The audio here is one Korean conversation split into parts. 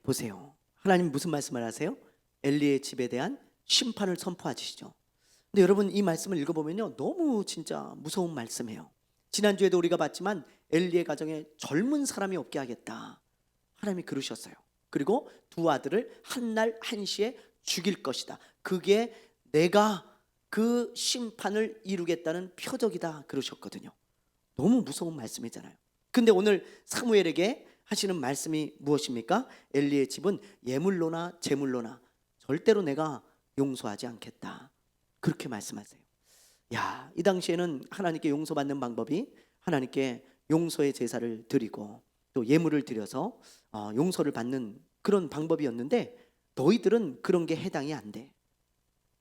보세요. 하나님 무슨 말씀을 하세요? 엘리의 집에 대한 심판을 선포하시죠. 근데 여러분 이 말씀을 읽어보면요, 너무 진짜 무서운 말씀이에요. 지난주에도 우리가 봤지만 엘리의 가정에 젊은 사람이 없게 하겠다, 하나님이 그러셨어요. 그리고 두 아들을 한날 한시에 죽일 것이다. 그게 내가 그 심판을 이루겠다는 표적이다 그러셨거든요. 너무 무서운 말씀이잖아요. 근데 오늘 사무엘에게 하시는 말씀이 무엇입니까? 엘리의 집은 예물로나 제물로나 절대로 내가 용서하지 않겠다, 그렇게 말씀하세요. 야, 이 당시에는 하나님께 용서받는 방법이 하나님께 용서의 제사를 드리고 또 예물을 드려서 용서를 받는 그런 방법이었는데, 너희들은 그런 게 해당이 안 돼.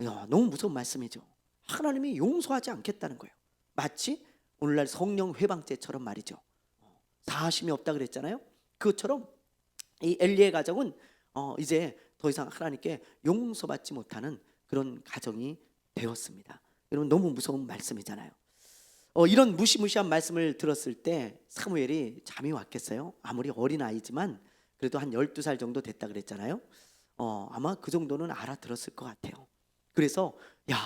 야, 너무 무서운 말씀이죠. 하나님이 용서하지 않겠다는 거예요. 마치 오늘날 성령 회방죄처럼 말이죠. 사하심이 없다 그랬잖아요. 그것처럼 이 엘리의 가정은 이제 더 이상 하나님께 용서받지 못하는 그런 가정이 되었습니다. 여러분 너무 무서운 말씀이잖아요. 이런 무시무시한 말씀을 들었을 때 사무엘이 잠이 왔겠어요? 아무리 어린아이지만 그래도 한 12살 정도 됐다 그랬잖아요. 아마 그 정도는 알아들었을 것 같아요. 그래서 야,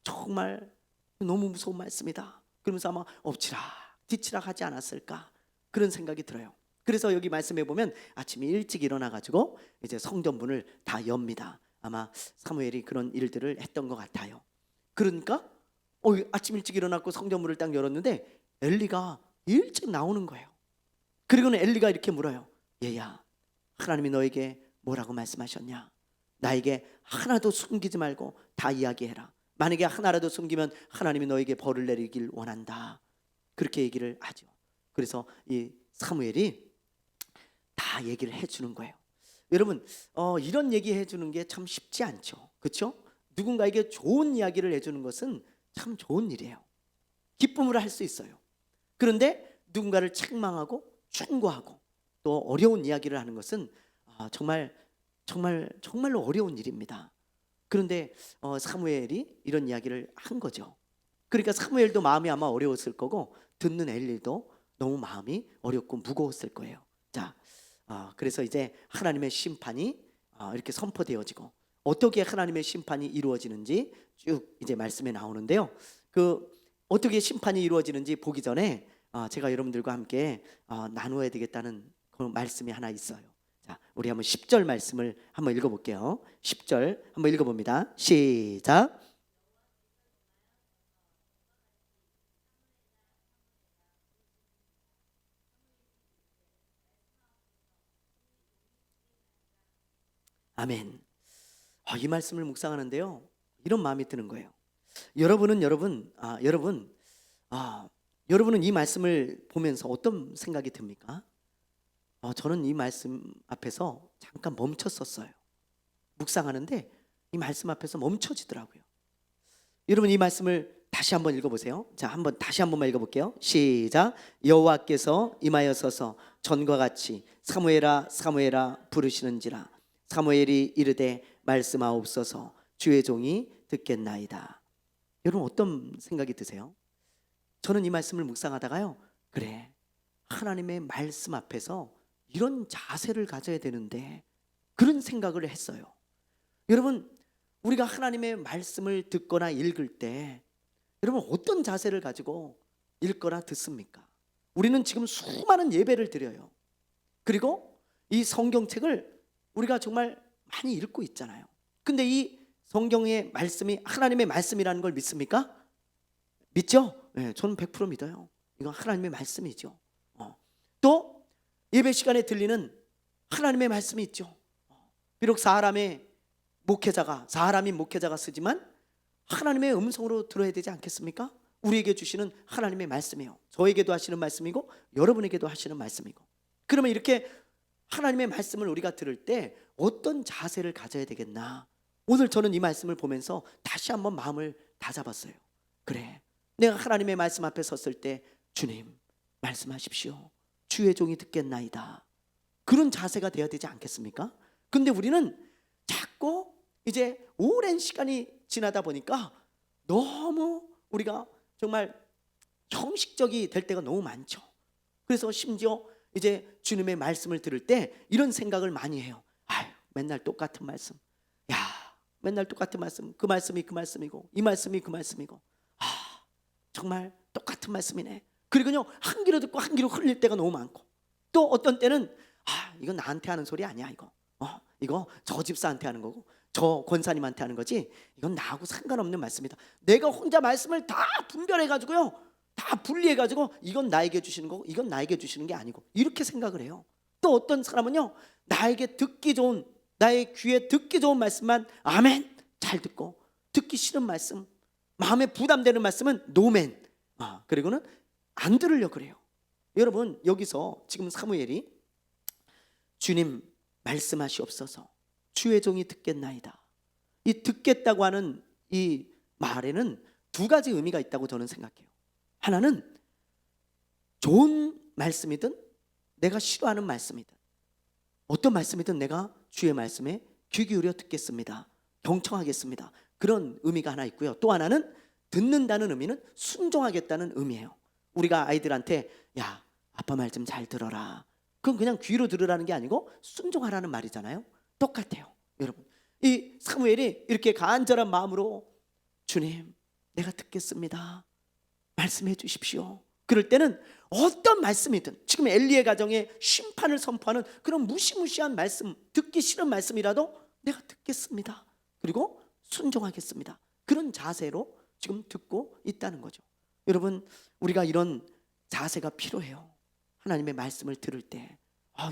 정말 너무 무서운 말씀이다 그러면서 아마 엎치락 뒤치락 하지 않았을까, 그런 생각이 들어요. 그래서 여기 말씀해 보면 아침에 일찍 일어나 가지고 이제 성전문을 다 엽니다. 아마 사무엘이 그런 일들을 했던 것 같아요. 그러니까 아침 일찍 일어났고 성전문을 딱 열었는데 엘리가 일찍 나오는 거예요. 그리고는 엘리가 이렇게 물어요. 얘야, 하나님이 너에게 뭐라고 말씀하셨냐? 나에게 하나도 숨기지 말고 다 이야기해라. 만약에 하나라도 숨기면 하나님이 너에게 벌을 내리길 원한다, 그렇게 얘기를 하죠. 그래서 이 사무엘이 다 얘기를 해주는 거예요. 여러분 이런 얘기 해주는 게 참 쉽지 않죠, 그렇죠? 누군가에게 좋은 이야기를 해주는 것은 참 좋은 일이에요. 기쁨으로 할 수 있어요. 그런데 누군가를 책망하고 충고하고 또 어려운 이야기를 하는 것은 정말로 어려운 일입니다. 그런데 사무엘이 이런 이야기를 한 거죠. 그러니까 사무엘도 마음이 아마 어려웠을 거고 듣는 엘리도 너무 마음이 어렵고 무거웠을 거예요. 자, 그래서 이제 하나님의 심판이 이렇게 선포되어지고 어떻게 하나님의 심판이 이루어지는지 쭉 이제 말씀에 나오는데요. 그 어떻게 심판이 이루어지는지 보기 전에 제가 여러분들과 함께 나누어야 되겠다는 그런 말씀이 하나 있어요. 자, 우리 한번 10절 말씀을 한번 읽어볼게요. 10절 한번 읽어봅니다. 시작. 아멘. 이 말씀을 묵상하는데요, 이런 마음이 드는 거예요. 여러분은 이 말씀을 보면서 어떤 생각이 듭니까? 저는 이 말씀 앞에서 잠깐 멈췄었어요. 묵상하는데 이 말씀 앞에서 멈춰지더라고요. 여러분 이 말씀을 다시 한번 읽어보세요. 자, 다시 한번만 읽어볼게요. 시작. 여호와께서 임하여서서 전과 같이 사무엘아 사무엘아 부르시는지라. 사무엘이 이르되 말씀하옵소서, 주의 종이 듣겠나이다. 여러분 어떤 생각이 드세요? 저는 이 말씀을 묵상하다가요, 그래, 하나님의 말씀 앞에서 이런 자세를 가져야 되는데, 그런 생각을 했어요. 여러분 우리가 하나님의 말씀을 듣거나 읽을 때 여러분 어떤 자세를 가지고 읽거나 듣습니까? 우리는 지금 수많은 예배를 드려요. 그리고 이 성경책을 우리가 정말 많이 읽고 있잖아요. 근데 이 성경의 말씀이 하나님의 말씀이라는 걸 믿습니까? 믿죠? 네, 저는 100% 믿어요. 이건 하나님의 말씀이죠. 또 예배 시간에 들리는 하나님의 말씀이 있죠. 비록 사람인 목회자가 쓰지만 하나님의 음성으로 들어야 되지 않겠습니까? 우리에게 주시는 하나님의 말씀이에요. 저에게도 하시는 말씀이고 여러분에게도 하시는 말씀이고. 그러면 이렇게 하나님의 말씀을 우리가 들을 때 어떤 자세를 가져야 되겠나? 오늘 저는 이 말씀을 보면서 다시 한번 마음을 다잡았어요. 그래, 내가 하나님의 말씀 앞에 섰을 때 주님 말씀하십시오, 주의 종이 듣겠나이다, 그런 자세가 되어야 되지 않겠습니까? 근데 우리는 자꾸 이제 오랜 시간이 지나다 보니까 너무 우리가 정말 형식적이 될 때가 너무 많죠. 그래서 심지어 이제 주님의 말씀을 들을 때 이런 생각을 많이 해요. 아유, 맨날 똑같은 말씀. 야, 맨날 똑같은 말씀. 그 말씀이 그 말씀이고 이 말씀이 그 말씀이고. 아, 정말 똑같은 말씀이네. 그리고요, 한 귀로 듣고 한 귀로 흘릴 때가 너무 많고, 또 어떤 때는 이건 나한테 하는 소리 아니야 이거. 이거 저 집사한테 하는 거고 저 권사님한테 하는 거지, 이건 나하고 상관없는 말씀이다. 내가 혼자 말씀을 다 분별해가지고요, 다 분리해가지고 이건 나에게 주시는 거고 이건 나에게 주시는 게 아니고, 이렇게 생각을 해요. 또 어떤 사람은요, 나에게 듣기 좋은, 나의 귀에 듣기 좋은 말씀만 아멘 잘 듣고, 듣기 싫은 말씀, 마음에 부담되는 말씀은 노멘, 그리고는 안 들으려고 그래요. 여러분, 여기서 지금 사무엘이 주님 말씀하시옵소서 주의 종이 듣겠나이다, 이 듣겠다고 하는 이 말에는 두 가지 의미가 있다고 저는 생각해요. 하나는 좋은 말씀이든 내가 싫어하는 말씀이든 어떤 말씀이든 내가 주의 말씀에 귀 기울여 듣겠습니다, 경청하겠습니다, 그런 의미가 하나 있고요. 또 하나는 듣는다는 의미는 순종하겠다는 의미예요. 우리가 아이들한테 야, 아빠 말 좀 잘 들어라, 그건 그냥 귀로 들으라는 게 아니고 순종하라는 말이잖아요. 똑같아요. 여러분, 이 사무엘이 이렇게 간절한 마음으로 주님 내가 듣겠습니다, 말씀해 주십시오. 그럴 때는 어떤 말씀이든, 지금 엘리의 가정에 심판을 선포하는 그런 무시무시한 말씀, 듣기 싫은 말씀이라도 내가 듣겠습니다, 그리고 순종하겠습니다, 그런 자세로 지금 듣고 있다는 거죠. 여러분, 우리가 이런 자세가 필요해요. 하나님의 말씀을 들을 때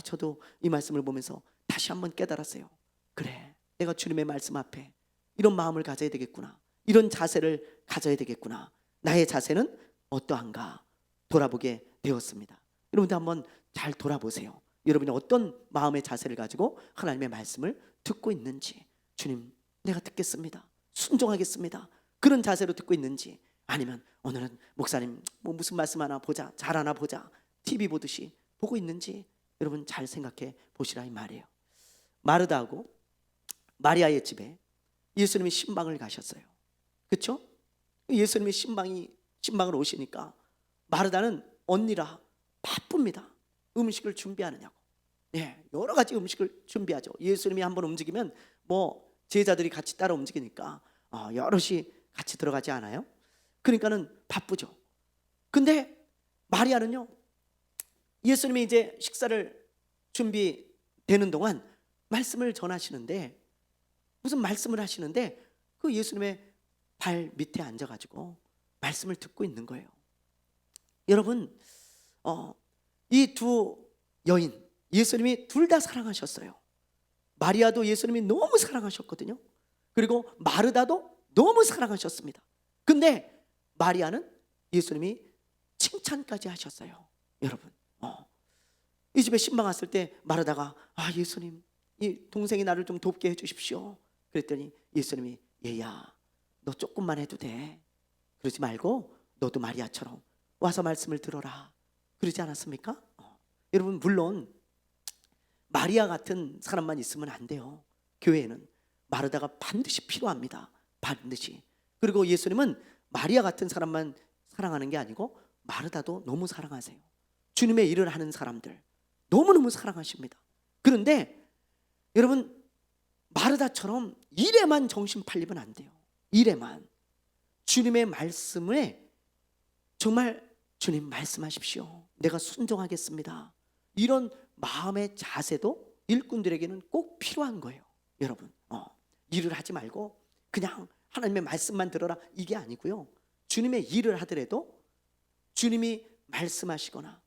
저도 이 말씀을 보면서 다시 한번 깨달았어요. 그래, 내가 주님의 말씀 앞에 이런 마음을 가져야 되겠구나, 이런 자세를 가져야 되겠구나, 나의 자세는 어떠한가 돌아보게 되었습니다. 여러분도 한번 잘 돌아보세요. 여러분이 어떤 마음의 자세를 가지고 하나님의 말씀을 듣고 있는지, 주님 내가 듣겠습니다, 순종하겠습니다, 그런 자세로 듣고 있는지, 아니면 오늘은 목사님 뭐 무슨 말씀 하나 보자, 잘하나 보자, TV 보듯이 보고 있는지 여러분 잘 생각해 보시라 이 말이에요. 마르다하고 마리아의 집에 예수님이 신방을 가셨어요. 그렇죠? 예수님이 신방을 오시니까 마르다는 언니라 바쁩니다. 음식을 준비하느냐고. 여러 가지 음식을 준비하죠. 예수님이 한번 움직이면 뭐 제자들이 같이 따라 움직이니까 여럿이 같이 들어가지 않아요? 그러니까는 바쁘죠. 근데 마리아는요, 예수님이 이제 식사를 준비되는 동안 말씀을 전하시는데, 무슨 말씀을 하시는데 그 예수님의 발 밑에 앉아가지고 말씀을 듣고 있는 거예요. 여러분, 이 두 여인 예수님이 둘 다 사랑하셨어요. 마리아도 예수님이 너무 사랑하셨거든요. 그리고 마르다도 너무 사랑하셨습니다. 근데 마리아는 예수님이 칭찬까지 하셨어요. 여러분, 이 집에 신방 왔을 때 마르다가 예수님, 이 동생이 나를 좀 돕게 해주십시오. 그랬더니 예수님이 얘야, 너 조금만 해도 돼, 그러지 말고 너도 마리아처럼 와서 말씀을 들어라, 그러지 않았습니까? 여러분, 물론 마리아 같은 사람만 있으면 안 돼요. 교회에는 마르다가 반드시 필요합니다. 반드시. 그리고 예수님은 마리아 같은 사람만 사랑하는 게 아니고 마르다도 너무 사랑하세요. 주님의 일을 하는 사람들 너무너무 사랑하십니다. 그런데 여러분, 마르다처럼 일에만 정신 팔리면 안 돼요. 일에만. 주님의 말씀에 정말 주님 말씀하십시오, 내가 순종하겠습니다, 이런 마음의 자세도 일꾼들에게는 꼭 필요한 거예요. 여러분, 일을 하지 말고 그냥 하나님의 말씀만 들어라, 이게 아니고요. 주님의 일을 하더라도 주님이 말씀하시거나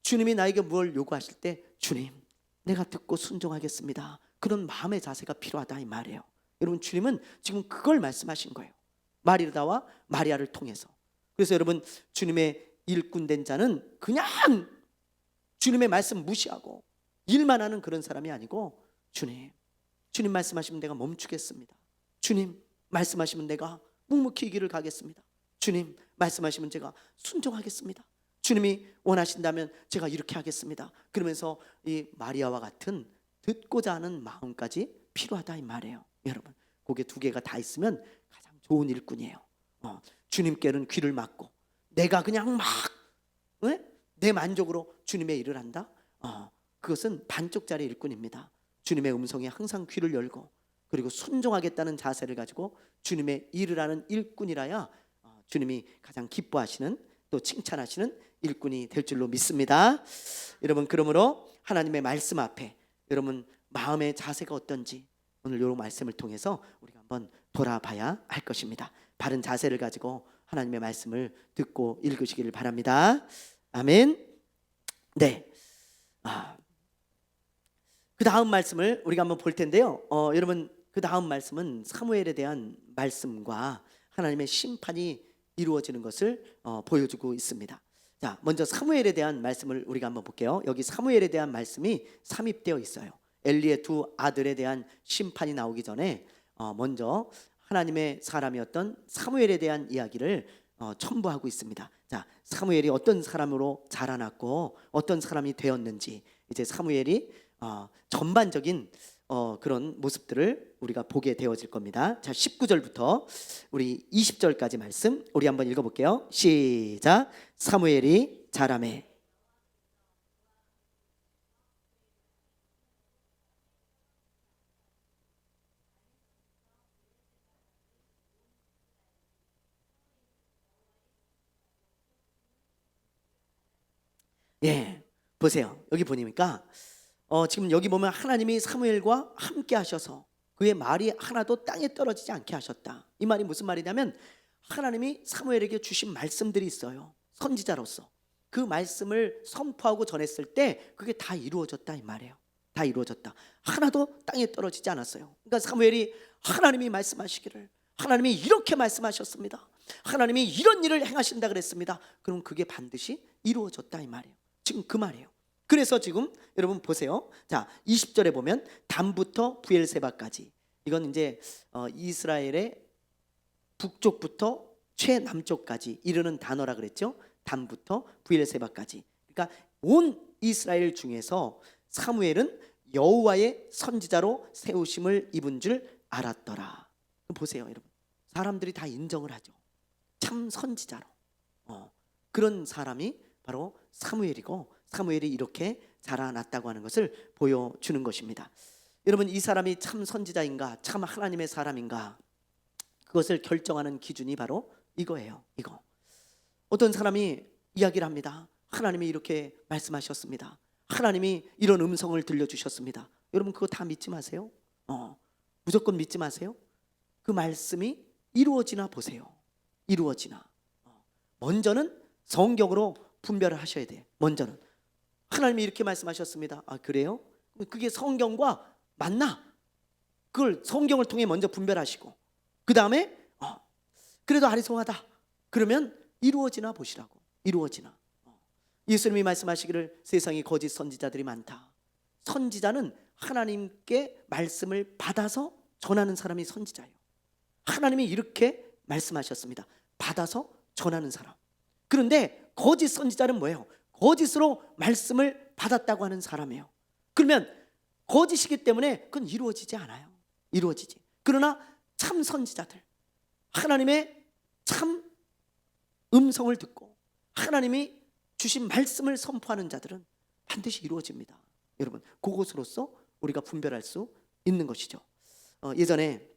주님이 나에게 뭘 요구하실 때 주님 내가 듣고 순종하겠습니다, 그런 마음의 자세가 필요하다 이 말이에요. 여러분, 주님은 지금 그걸 말씀하신 거예요. 마리다와 마리아를 통해서. 그래서 여러분, 주님의 일꾼된 자는 그냥 주님의 말씀 무시하고 일만 하는 그런 사람이 아니고, 주님 말씀하시면 내가 멈추겠습니다, 주님 말씀하시면 내가 묵묵히 이 길을 가겠습니다, 주님 말씀하시면 제가 순종하겠습니다, 주님이 원하신다면 제가 이렇게 하겠습니다. 그러면서 이 마리아와 같은 듣고자 하는 마음까지 필요하다 이 말이에요. 여러분, 그게 두 개가 다 있으면 가장 좋은 일꾼이에요. 주님께는 귀를 막고 내가 그냥 막 내 만족으로 주님의 일을 한다? 그것은 반쪽짜리 일꾼입니다. 주님의 음성에 항상 귀를 열고 그리고 순종하겠다는 자세를 가지고 주님의 일을 하는 일꾼이라야 주님이 가장 기뻐하시는 또 칭찬하시는 일꾼이 될 줄로 믿습니다. 여러분, 그러므로 하나님의 말씀 앞에 여러분 마음의 자세가 어떤지 오늘 이 말씀을 통해서 우리가 한번 돌아봐야 할 것입니다. 바른 자세를 가지고 하나님의 말씀을 듣고 읽으시기를 바랍니다. 아멘. 네. 그 다음 말씀을 우리가 한번 볼 텐데요. 여러분, 그 다음 말씀은 사무엘에 대한 말씀과 하나님의 심판이 이루어지는 것을 보여주고 있습니다. 자, 먼저 사무엘에 대한 말씀을 우리가 한번 볼게요. 여기 사무엘에 대한 말씀이 삽입되어 있어요. 엘리의 두 아들에 대한 심판이 나오기 전에 먼저 하나님의 사람이었던 사무엘에 대한 이야기를 첨부하고 있습니다. 자, 사무엘이 어떤 사람으로 자라났고 어떤 사람이 되었는지 이제 사무엘이 전반적인 그런 모습들을 우리가 보게 되어질 겁니다. 자, 19절부터 우리 20절까지 말씀 우리 한번 읽어볼게요. 시작. 사무엘이 자라매 예, 보세요. 여기 보니까 지금 여기 보면 하나님이 사무엘과 함께 하셔서 그의 말이 하나도 땅에 떨어지지 않게 하셨다. 이 말이 무슨 말이냐면 하나님이 사무엘에게 주신 말씀들이 있어요. 선지자로서 그 말씀을 선포하고 전했을 때 그게 다 이루어졌다 이 말이에요. 다 이루어졌다. 하나도 땅에 떨어지지 않았어요. 그러니까 사무엘이 하나님이 말씀하시기를 하나님이 이렇게 말씀하셨습니다. 하나님이 이런 일을 행하신다 그랬습니다. 그럼 그게 반드시 이루어졌다 이 말이에요. 지금 그 말이에요. 그래서 지금 여러분 보세요. 자, 20절에 보면 단부터 부엘세바까지, 이건 이제 이스라엘의 북쪽부터 최남쪽까지 이르는 단어라 그랬죠. 단부터 부엘세바까지. 그러니까 온 이스라엘 중에서 사무엘은 여호와의 선지자로 세우심을 입은 줄 알았더라. 보세요, 여러분. 사람들이 다 인정을 하죠. 참 선지자로. 그런 사람이 바로 사무엘이고 사무엘이 이렇게 자라났다고 하는 것을 보여주는 것입니다. 여러분, 이 사람이 참 선지자인가 참 하나님의 사람인가 그것을 결정하는 기준이 바로 이거예요. 이거. 어떤 사람이 이야기를 합니다. 하나님이 이렇게 말씀하셨습니다. 하나님이 이런 음성을 들려주셨습니다. 여러분, 그거 다 믿지 마세요. 무조건 믿지 마세요. 그 말씀이 이루어지나 보세요. 이루어지나. 먼저는 성경으로 분별을 하셔야 돼요. 먼저는 하나님이 이렇게 말씀하셨습니다. 아, 그래요? 그게 성경과 맞나? 그걸 성경을 통해 먼저 분별하시고 그 다음에 그래도 아리송하다 그러면 이루어지나 보시라고. 이루어지나. 예수님이 말씀하시기를 세상에 거짓 선지자들이 많다. 선지자는 하나님께 말씀을 받아서 전하는 사람이 선지자예요. 하나님이 이렇게 말씀하셨습니다. 받아서 전하는 사람. 그런데 거짓 선지자는 뭐예요? 거짓으로 말씀을 받았다고 하는 사람이에요. 그러면 거짓이기 때문에 그건 이루어지지 않아요. 이루어지지. 그러나 참 선지자들, 하나님의 참 음성을 듣고 하나님이 주신 말씀을 선포하는 자들은 반드시 이루어집니다. 여러분, 그것으로서 우리가 분별할 수 있는 것이죠. 예전에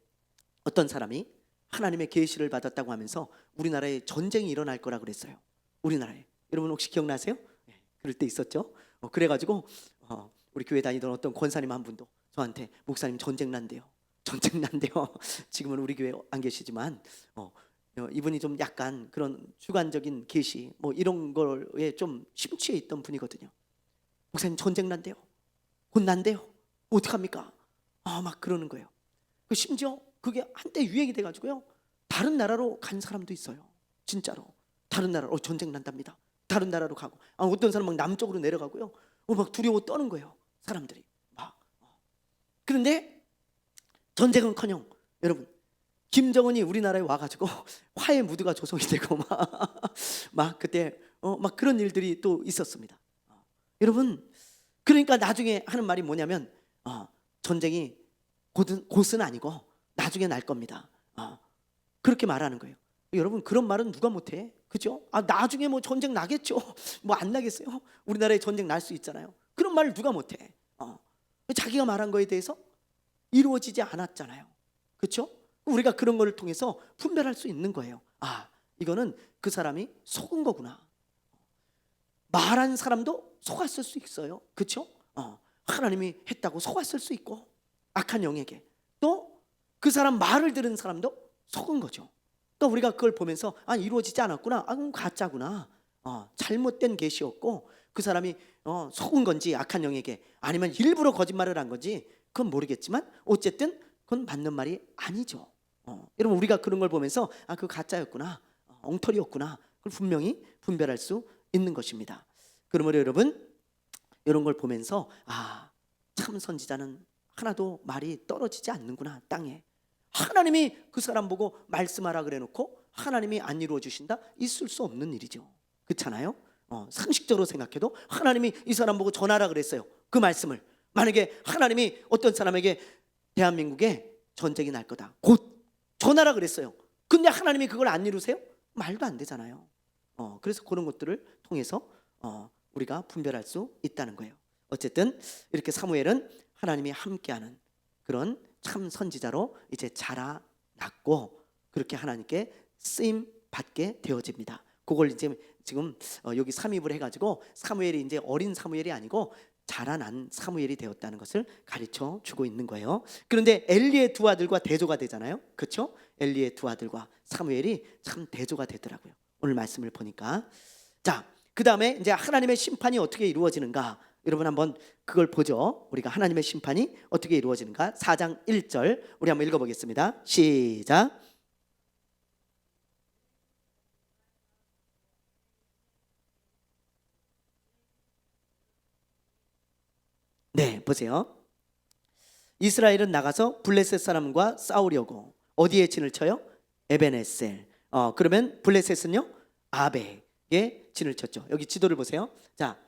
어떤 사람이 하나님의 계시를 받았다고 하면서 우리나라에 전쟁이 일어날 거라 그랬어요. 우리나라에. 여러분 혹시 기억나세요? 네, 그럴 때 있었죠. 그래가지고 우리 교회 다니던 어떤 권사님 한 분도 저한테 목사님 전쟁 난대요. 전쟁 난대요. 지금은 우리 교회 안 계시지만 이분이 좀 약간 그런 주관적인 계시 뭐 이런 거에 좀 심취해 있던 분이거든요. 목사님 전쟁 난대요. 곧 난대요. 어떡합니까? 막 그러는 거예요. 심지어 그게 한때 유행이 돼가지고요. 다른 나라로 간 사람도 있어요. 진짜로. 다른 나라로 전쟁 난답니다. 다른 나라로 가고 어떤 사람 막 남쪽으로 내려가고요. 막 두려워 떠는 거예요. 사람들이 막. 그런데 전쟁은커녕 여러분 김정은이 우리나라에 와가지고 화해 무드가 조성이 되고 막 그때 막 그런 일들이 또 있었습니다. 여러분, 그러니까 나중에 하는 말이 뭐냐면 전쟁이 곧은 아니고 나중에 날 겁니다. 그렇게 말하는 거예요. 여러분, 그런 말은 누가 못해? 그죠? 나중에 뭐 전쟁 나겠죠. 뭐 안 나겠어요? 우리나라에 전쟁 날 수 있잖아요. 그런 말을 누가 못해? 자기가 말한 거에 대해서 이루어지지 않았잖아요. 그렇죠? 우리가 그런 거를 통해서 분별할 수 있는 거예요. 이거는 그 사람이 속은 거구나. 말한 사람도 속았을 수 있어요. 그렇죠? 하나님이 했다고 속았을 수 있고, 악한 영에게 또 그 사람 말을 들은 사람도 속은 거죠. 그러니까 우리가 그걸 보면서 이루어지지 않았구나, 그럼 가짜구나, 잘못된 계시였고 그 사람이 속은 건지 악한 영에게, 아니면 일부러 거짓말을 한 건지 그건 모르겠지만 어쨌든 그건 맞는 말이 아니죠. 여러분, 우리가 그런 걸 보면서 그 가짜였구나, 엉터리였구나, 그걸 분명히 분별할 수 있는 것입니다. 그러므로 여러분, 이런 걸 보면서 참 선지자는 하나도 말이 떨어지지 않는구나. 땅에 하나님이 그 사람 보고 말씀하라 그래 놓고 하나님이 안 이루어 주신다? 있을 수 없는 일이죠. 그렇잖아요? 상식적으로 생각해도 하나님이 이 사람 보고 전하라 그랬어요. 그 말씀을 만약에 하나님이 어떤 사람에게 대한민국에 전쟁이 날 거다, 곧 전하라 그랬어요. 근데 하나님이 그걸 안 이루세요? 말도 안 되잖아요. 그래서 그런 것들을 통해서 우리가 분별할 수 있다는 거예요. 어쨌든 이렇게 사무엘은 하나님이 함께하는 그런 참 선지자로 이제 자라났고, 그렇게 하나님께 쓰임 받게 되어집니다. 그걸 이제 지금 여기 삽입을 해가지고 사무엘이 이제 어린 사무엘이 아니고 자라난 사무엘이 되었다는 것을 가르쳐 주고 있는 거예요. 그런데 엘리의 두 아들과 대조가 되잖아요. 그렇죠? 엘리의 두 아들과 사무엘이 참 대조가 되더라고요. 오늘 말씀을 보니까. 자, 그 다음에 이제 하나님의 심판이 어떻게 이루어지는가, 여러분 한번 그걸 보죠. 우리가 하나님의 심판이 어떻게 이루어지는가, 4장 1절 우리 한번 읽어보겠습니다. 시작. 네, 보세요. 이스라엘은 나가서 블레셋 사람과 싸우려고 어디에 진을 쳐요? 에베네셀. 그러면 블레셋은요? 아벡에 진을 쳤죠. 여기 지도를 보세요. 자,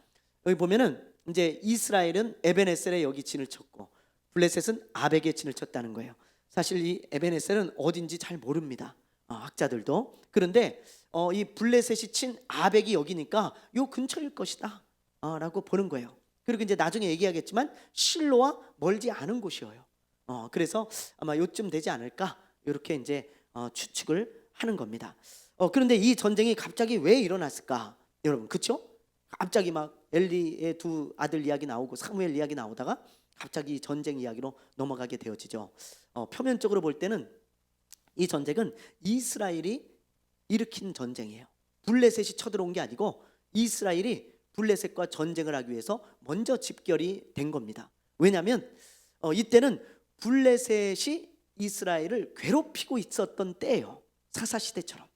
여기 보면은 이제 이스라엘은 에베네셀에 여기 진을 쳤고 블레셋은 아벡에 진을 쳤다는 거예요. 사실 이 에베네셀은 어딘지 잘 모릅니다. 학자들도. 그런데 이 블레셋이 친 아벡이 여기니까 요 근처일 것이다 라고 보는 거예요. 그리고 이제 나중에 얘기하겠지만 실로와 멀지 않은 곳이에요. 그래서 아마 요쯤 되지 않을까, 이렇게 이제 추측을 하는 겁니다. 그런데 이 전쟁이 갑자기 왜 일어났을까, 여러분? 그렇죠? 갑자기 막 엘리의 두 아들 이야기 나오고 사무엘 이야기 나오다가 갑자기 전쟁 이야기로 넘어가게 되어지죠. 표면적으로 볼 때는 이 전쟁은 이스라엘이 일으킨 전쟁이에요. 블레셋이 쳐들어온 게 아니고 이스라엘이 블레셋과 전쟁을 하기 위해서 먼저 집결이 된 겁니다. 왜냐하면 이때는 블레셋이 이스라엘을 괴롭히고 있었던 때예요. 사사시대처럼.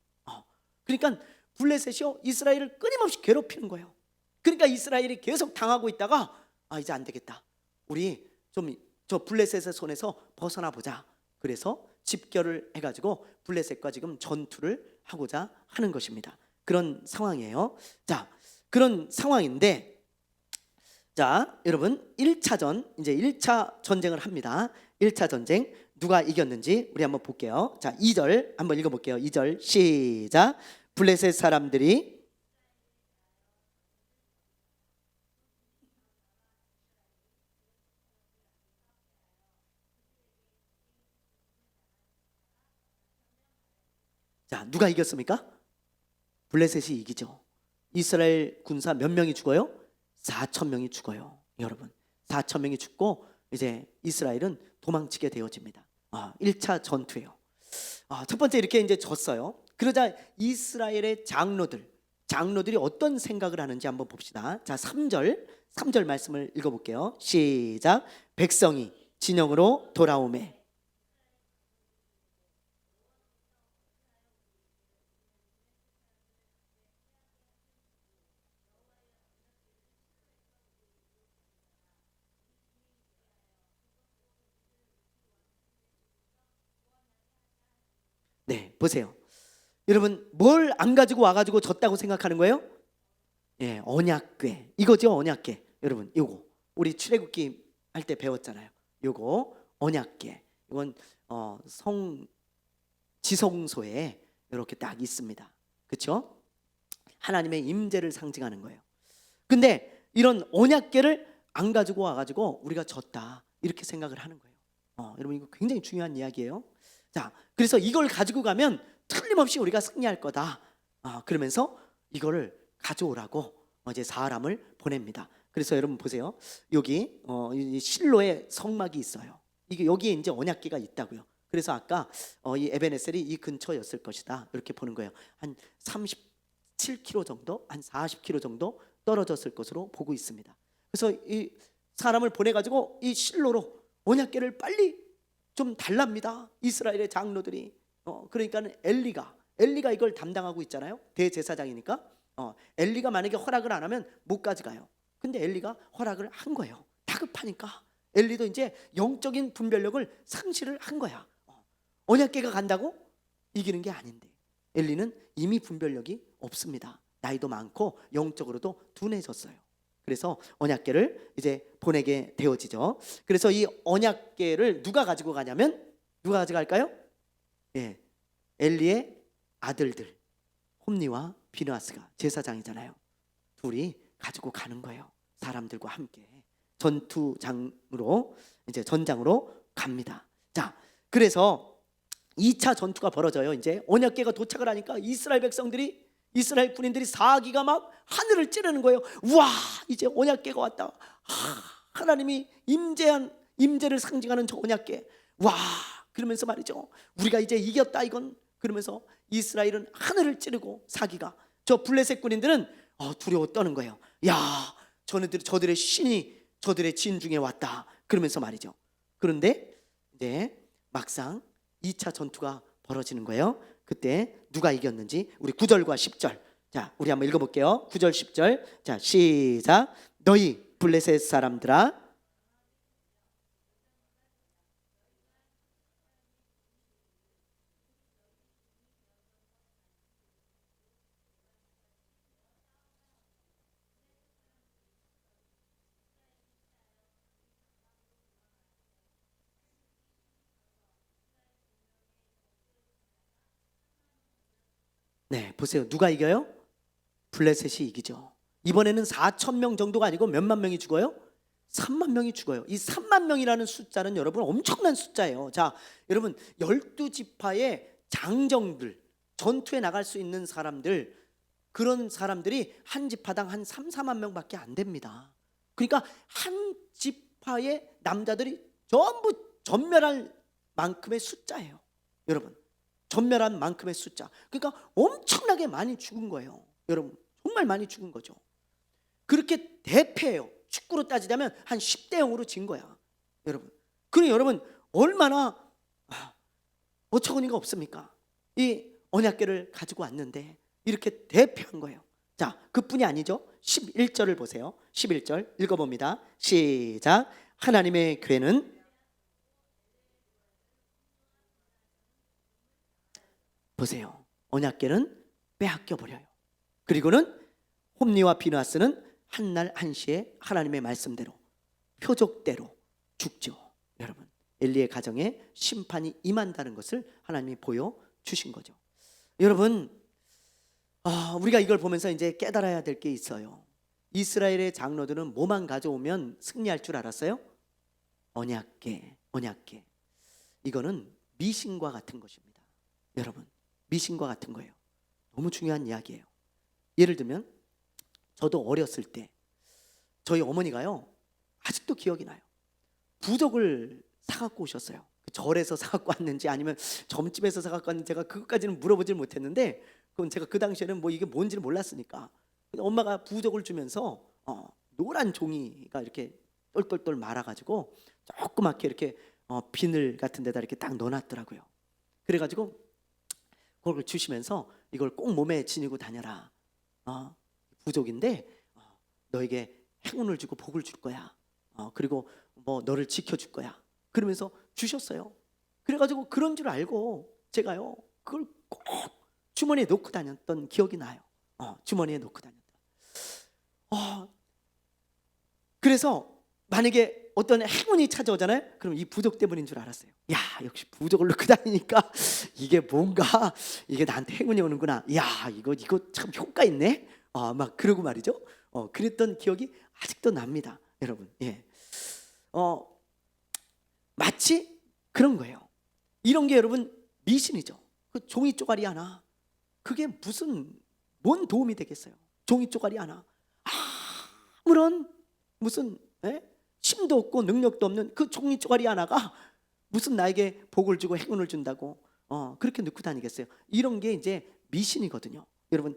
그러니까 블레셋이요 이스라엘을 끊임없이 괴롭히는 거예요. 그러니까 이스라엘이 계속 당하고 있다가 이제 안 되겠다, 우리 좀 저 블레셋의 손에서 벗어나 보자. 그래서 집결을 해가지고 블레셋과 지금 전투를 하고자 하는 것입니다. 그런 상황이에요. 자, 그런 상황인데, 자, 여러분 1차전, 이제 1차 전쟁을 합니다. 1차 전쟁 누가 이겼는지 우리 한번 볼게요. 자, 2절 한번 읽어볼게요. 2절 시작. 블레셋 사람들이 자, 누가 이겼습니까? 블레셋이 이기죠. 이스라엘 군사 몇 명이 죽어요? 4천 명이 죽어요. 여러분 4천 명이 죽고 이제 이스라엘은 도망치게 되어집니다. 1차 전투예요. 첫 번째 이렇게 이제 졌어요. 그러자 이스라엘의 장로들이 어떤 생각을 하는지 한번 봅시다. 자, 3절 말씀을 읽어볼게요. 시작. 백성이 진영으로 돌아오매. 네, 보세요. 여러분 뭘 안 가지고 와가지고 졌다고 생각하는 거예요? 예, 언약궤. 이거죠, 언약궤. 여러분 이거 우리 출애굽기 할 때 배웠잖아요. 이거 언약궤. 이건 성 지성소에 이렇게 딱 있습니다. 그렇죠? 하나님의 임재를 상징하는 거예요. 근데 이런 언약궤를 안 가지고 와가지고 우리가 졌다 이렇게 생각을 하는 거예요. 여러분 이거 굉장히 중요한 이야기예요. 자, 그래서 이걸 가지고 가면 틀림없이 우리가 승리할 거다. 그러면서 이거를 가져오라고 이제 사람을 보냅니다. 그래서 여러분 보세요. 여기 이 실로의 성막이 있어요. 이게 여기에 이제 언약궤가 있다고요. 그래서 아까 이 에베네셀이 이 근처였을 것이다 이렇게 보는 거예요. 한 37km 정도, 한 40km 정도 떨어졌을 것으로 보고 있습니다. 그래서 이 사람을 보내가지고 이 실로로 언약궤를 빨리 좀 달랍니다. 이스라엘의 장로들이. 그러니까 엘리가 이걸 담당하고 있잖아요. 대제사장이니까. 엘리가 만약에 허락을 안 하면 못 가져가요. 근데 엘리가 허락을 한 거예요. 다급하니까. 엘리도 이제 영적인 분별력을 상실을 한 거야. 언약궤가 간다고 이기는 게 아닌데 엘리는 이미 분별력이 없습니다. 나이도 많고 영적으로도 둔해졌어요. 그래서 언약궤를 이제 보내게 되어지죠. 그래서 이 언약궤를 누가 가지고 가냐면 누가 가져갈까요? 예, 엘리의 아들들 홈니와 비느하스가 제사장이잖아요. 둘이 가지고 가는 거예요. 사람들과 함께 전투장으로 이제 전장으로 갑니다. 자, 그래서 2차 전투가 벌어져요. 이제 언약궤가 도착을 하니까 이스라엘 군인들이 사기가 막 하늘을 찌르는 거예요. 와, 이제 언약궤가 왔다. 하나님이 임재를 상징하는 저 언약궤. 와, 그러면서 말이죠. 우리가 이제 이겼다 이건. 그러면서 이스라엘은 하늘을 찌르고 사기가 저 블레셋 군인들은 두려워 떠는 거예요. 야, 저들의 신이 저들의 진중에 왔다. 그러면서 말이죠. 그런데 이제 막상 2차 전투가 벌어지는 거예요. 그때 누가 이겼는지 우리 9절과 10절. 자, 우리 한번 읽어볼게요. 9절 10절. 자, 시작. 너희 블레셋 사람들아, 네, 보세요. 누가 이겨요? 블레셋이 이기죠. 이번에는 4천 명 정도가 아니고 몇만 명이 죽어요? 3만 명이 죽어요. 이 3만 명이라는 숫자는 여러분 엄청난 숫자예요. 자, 여러분 12지파의 장정들, 전투에 나갈 수 있는 사람들, 그런 사람들이 한 지파당 한 3, 4만 명밖에 안 됩니다. 그러니까 한 지파의 남자들이 전부 전멸할 만큼의 숫자예요. 여러분, 전멸한 만큼의 숫자. 그러니까 엄청나게 많이 죽은 거예요. 여러분, 정말 많이 죽은 거죠. 그렇게 대패해요. 축구로 따지자면 한 10대 0으로 진 거야. 여러분, 그럼 여러분 얼마나 어처구니가 없습니까? 이 언약궤를 가지고 왔는데 이렇게 대패한 거예요. 자, 그뿐이 아니죠. 11절을 보세요. 11절 읽어봅니다. 시작. 하나님의 궤는, 보세요. 언약궤는 빼앗겨 버려요. 그리고는 홈니와 비느하스는 한날 한시에 하나님의 말씀대로 표적대로 죽죠. 여러분, 엘리의 가정에 심판이 임한다는 것을 하나님이 보여주신 거죠. 여러분, 우리가 이걸 보면서 이제 깨달아야 될 게 있어요. 이스라엘의 장로들은 뭐만 가져오면 승리할 줄 알았어요? 언약궤. 이거는 미신과 같은 것입니다. 여러분, 미신과 같은 거예요. 너무 중요한 이야기예요. 예를 들면 저도 어렸을 때 저희 어머니가요, 아직도 기억이 나요. 부적을 사갖고 오셨어요. 절에서 사갖고 왔는지 아니면 점집에서 사갖고 왔는지 제가 그것까지는 물어보질 못했는데, 그건 제가 그 당시에는 뭐 이게 뭔지를 몰랐으니까 엄마가 부적을 주면서 노란 종이가 이렇게 똘똘똘 말아가지고 조그맣게 이렇게 비늘 같은 데다 이렇게 딱 넣어놨더라고요. 그래가지고 그걸 주시면서 이걸 꼭 몸에 지니고 다녀라. 부족인데 너에게 행운을 주고 복을 줄 거야. 그리고 뭐 너를 지켜줄 거야. 그러면서 주셨어요. 그래가지고 그런 줄 알고 제가요 그걸 꼭 주머니에 놓고 다녔던 기억이 나요. 주머니에 놓고 다녔다. 그래서 만약에 어떤 행운이 찾아오잖아요. 그럼 이 부족 때문인 줄 알았어요. 야, 역시 부족을 넣고 다니니까 이게 뭔가 이게 나한테 행운이 오는구나. 야, 이거 참 효과 있네. 막 그러고 말이죠. 그랬던 기억이 아직도 납니다. 여러분. 예. 마치 그런 거예요. 이런 게 여러분 미신이죠. 그 종이 쪼가리 하나, 그게 뭔 도움이 되겠어요? 종이 쪼가리 하나, 아무런 무슨 힘도 없고 능력도 없는 그 종이 쪼가리 하나가 무슨 나에게 복을 주고 행운을 준다고 그렇게 넣고 다니겠어요? 이런 게 이제 미신이거든요. 여러분,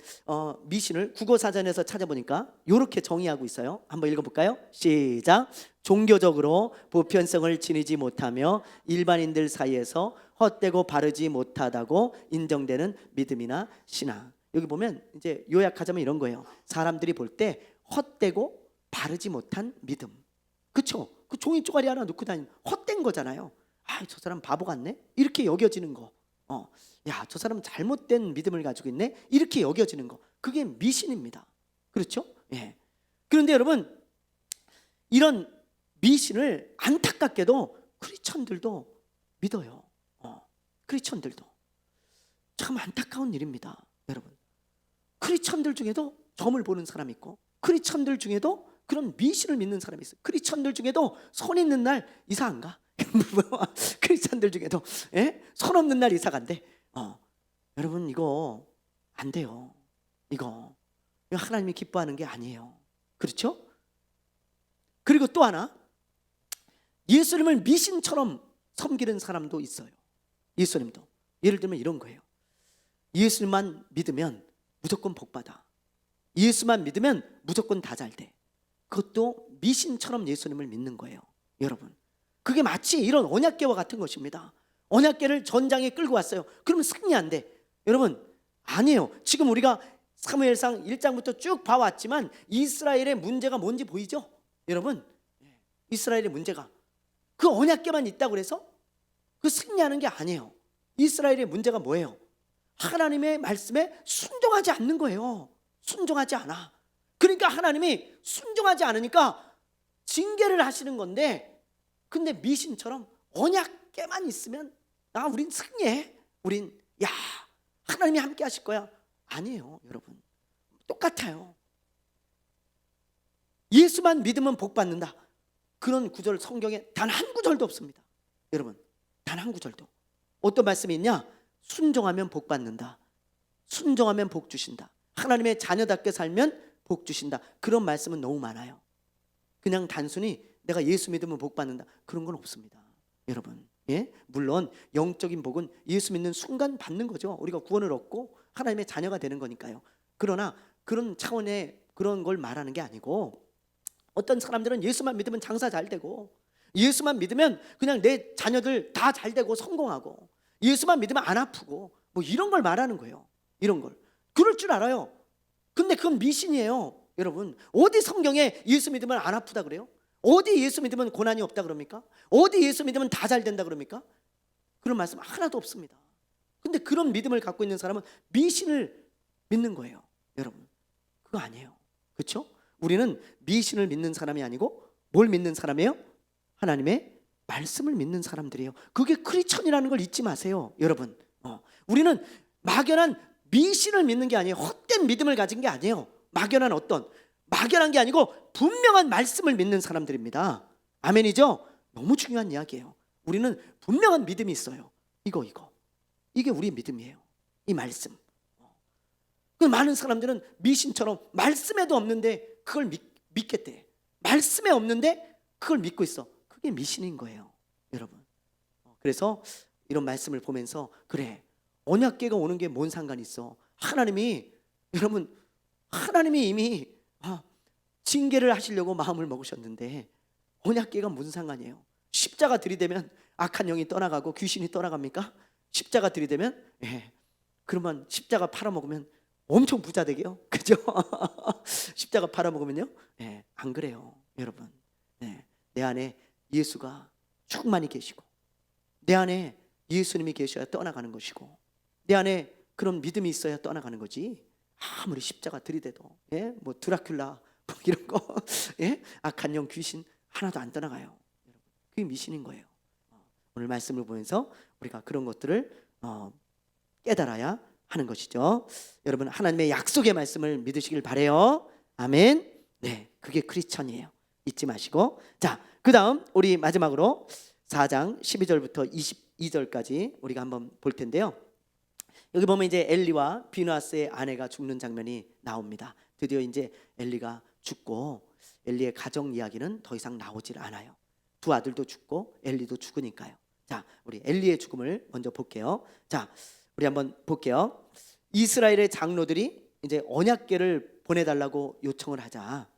미신을 국어사전에서 찾아보니까 이렇게 정의하고 있어요. 한번 읽어볼까요? 시작. 종교적으로 보편성을 지니지 못하며 일반인들 사이에서 헛되고 바르지 못하다고 인정되는 믿음이나 신앙. 여기 보면 이제 요약하자면 이런 거예요. 사람들이 볼 때 헛되고 바르지 못한 믿음. 그렇죠? 그 종이 쪼가리 하나 놓고 다니는 헛된 거잖아요. 저 사람 바보 같네? 이렇게 여겨지는 거. 야, 저 사람은 잘못된 믿음을 가지고 있네? 이렇게 여겨지는 거. 그게 미신입니다. 그렇죠? 예. 그런데 여러분, 이런 미신을 안타깝게도 크리스천들도 믿어요. 크리스천들도. 참 안타까운 일입니다, 여러분. 크리스천들 중에도 점을 보는 사람이 있고, 크리스천들 중에도 그런 미신을 믿는 사람이 있어요. 크리스천들 중에도 손 있는 날 이사 안 가. 크리스천들 중에도 손 없는 날 이사 간대. 여러분, 이거 안 돼요. 이거 하나님이 기뻐하는 게 아니에요. 그렇죠? 그리고 또 하나, 예수님을 미신처럼 섬기는 사람도 있어요. 예수님도. 예를 들면 이런 거예요. 예수님만 믿으면 무조건 복받아. 예수만 믿으면 무조건 다 잘 돼. 그것도 미신처럼 예수님을 믿는 거예요, 여러분. 그게 마치 이런 언약궤와 같은 것입니다. 언약궤를 전장에 끌고 왔어요. 그러면 승리 안 돼. 여러분, 아니에요. 지금 우리가 사무엘상 1장부터 쭉 봐왔지만 이스라엘의 문제가 뭔지 보이죠? 여러분, 이스라엘의 문제가 그 언약궤만 있다고 그래서 그 승리하는 게 아니에요. 이스라엘의 문제가 뭐예요? 하나님의 말씀에 순종하지 않는 거예요. 순종하지 않아. 그러니까 하나님이 순종하지 않으니까 징계를 하시는 건데, 근데 미신처럼 언약궤만 있으면 우린 승리해. 우린 하나님이 함께 하실 거야. 아니에요, 여러분. 똑같아요. 예수만 믿으면 복 받는다. 그런 구절 성경에 단 한 구절도 없습니다. 여러분, 단 한 구절도. 어떤 말씀이 있냐? 순종하면 복 받는다. 순종하면 복 주신다. 하나님의 자녀답게 살면 복 주신다. 그런 말씀은 너무 많아요. 그냥 단순히 내가 예수 믿으면 복 받는다, 그런 건 없습니다, 여러분. 물론 영적인 복은 예수 믿는 순간 받는 거죠. 우리가 구원을 얻고 하나님의 자녀가 되는 거니까요. 그러나 그런 차원의 그런 걸 말하는 게 아니고, 어떤 사람들은 예수만 믿으면 장사 잘 되고, 예수만 믿으면 그냥 내 자녀들 다 잘 되고 성공하고, 예수만 믿으면 안 아프고, 뭐 이런 걸 말하는 거예요. 이런 걸. 그럴 줄 알아요. 근데 그건 미신이에요, 여러분. 어디 성경에 예수 믿으면 안 아프다 그래요? 어디 예수 믿으면 고난이 없다 그럽니까? 어디 예수 믿으면 다 잘 된다 그럽니까? 그런 말씀 하나도 없습니다. 근데 그런 믿음을 갖고 있는 사람은 미신을 믿는 거예요, 여러분. 그거 아니에요. 그렇죠? 우리는 미신을 믿는 사람이 아니고 뭘 믿는 사람이에요? 하나님의 말씀을 믿는 사람들이에요. 그게 크리스천이라는 걸 잊지 마세요, 여러분. 우리는 막연한 미신을 믿는 게 아니에요. 헛된 믿음을 가진 게 아니에요. 막연한 게 아니고 분명한 말씀을 믿는 사람들입니다. 아멘이죠? 너무 중요한 이야기예요. 우리는 분명한 믿음이 있어요. 이게 우리 믿음이에요. 이 말씀. 많은 사람들은 미신처럼 말씀에도 없는데 그걸 믿겠대. 말씀에 없는데 그걸 믿고 있어. 그게 미신인 거예요, 여러분. 그래서 이런 말씀을 보면서, 그래, 언약궤가 오는 게 뭔 상관이 있어? 하나님이 이미 징계를 하시려고 마음을 먹으셨는데 언약궤가 무슨 상관이에요? 십자가 들이대면 악한 영이 떠나가고 귀신이 떠나갑니까? 십자가 들이대면? 그러면 십자가 팔아먹으면 엄청 부자 되게요? 그죠? 십자가 팔아먹으면요? 안 그래요, 여러분. 내 안에 예수가 충만히 계시고, 내 안에 예수님이 계셔야 떠나가는 것이고, 내 안에 그런 믿음이 있어야 떠나가는 거지. 아무리 십자가 들이대도 뭐 드라큘라 뭐 이런 거 악한 영 귀신 하나도 안 떠나가요. 그게 미신인 거예요. 오늘 말씀을 보면서 우리가 그런 것들을 깨달아야 하는 것이죠. 여러분, 하나님의 약속의 말씀을 믿으시길 바래요. 아멘. 네, 그게 크리스천이에요. 잊지 마시고. 자, 그다음 우리 마지막으로 4장 12절부터 22절까지 우리가 한번 볼 텐데요. 여기 보면 이제 엘리와 비누아스의 아내가 죽는 장면이 나옵니다. 드디어 이제 엘리가 죽고 엘리의 가정 이야기는 더 이상 나오질 않아요. 두 아들도 죽고 엘리도 죽으니까요. 자, 우리 엘리의 죽음을 먼저 볼게요. 자, 우리 한번 볼게요. 이스라엘의 장로들이 이제 언약궤를 보내달라고 요청을 하자